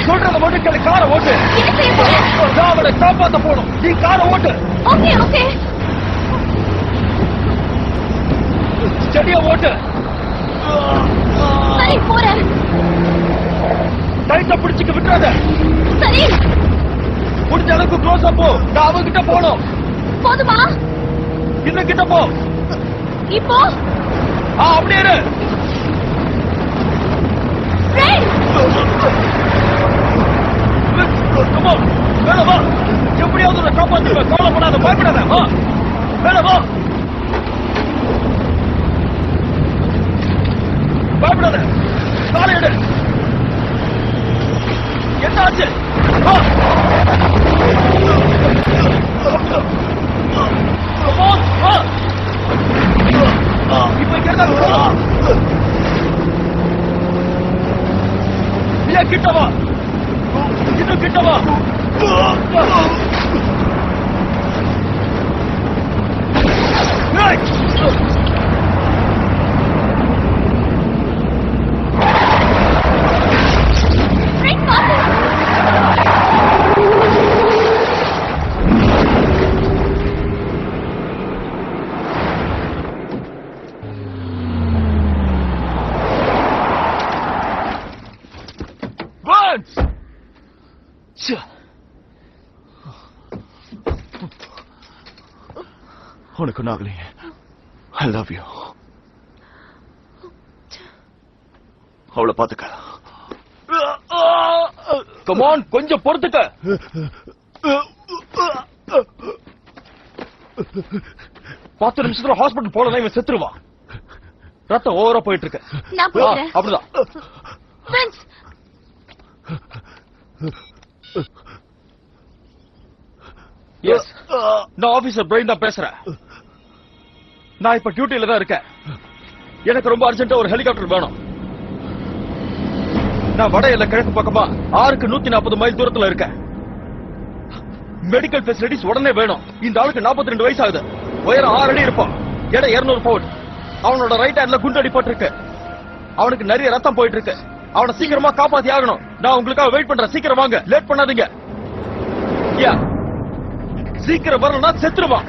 சொல்றத மட்டும் கேளு. காரை ஓட்டு. என்ன செய்ய போற? நான் அவனை காப்பாத்த போகணும். நீ காரை ஓட்டு. Okay okay. ஸ்டெடியா ஓட்டு. சரி போறேன். டைட்டா பிடிச்சுக்க விட்டுறாத. சரி. முடிஞ்ச அளவுக்கு க்ளோஸா போ. நான் அவங்கிட்ட போகணும். போதுமா? இன்னும் கிட்ட போ. இப்போ அப்படியே இரு. மேல வா. எப்படியாவது உன்னை காப்பாத்துவேன். கவலைப்படாத, பயப்படாத. வா மேல வா. பயப்படாத. காலை எடு. என்ன ஆச்சு? இப்ப கிட்ட வா. இன்னும் கிட்ட வா. உனக்கு நாகலையே. I love you. அவளை பாத்துக்க. கமான், கொஞ்சம் பொறுத்துக்க. 10 நிமிஷத்துல ஹாஸ்பிட்டல் போலதான் இவன் செத்துருவான். ரத்தம் ஓவரா போயிட்டு இருக்கு. அப்படிதான். எஸ், நான் ஆபீசர் பிரைன் தான் பேசுறேன். நான் இப்ப டியூட்டில தான் இருக்கேன். எனக்கு ரொம்ப அர்ஜென்ட்டா ஒரு ஹெலிகாப்டர் வேணும். நான் வட எல்லை கிழக்கு பக்கமா 6க்கு 140 மைல் தூரத்துல இருக்கேன். மெடிக்கல் ஃபெசிலிட்டிஸ் உடனே வேணும். இந்த ஆளுக்கு 42 வயசு ஆகுது. உயரம் 6 அடி இருப்பான். எடை 200 பவுண்ட். அவனோட ரைட் ஹேண்ட்ல குண்டு அடிபட்டிருக்கு. அவனுக்கு நிறைய ரத்தம் போயிட்டு இருக்கு. அவனை சீக்கிரமா காப்பாத்தி ஆகணும். நான் உங்களுக்காக வெயிட் பண்றேன். சீக்கிரம் வாங்க, லேட் பண்ணாதீங்க. சீக்கிரம் வரலன்னா செத்துருவான்.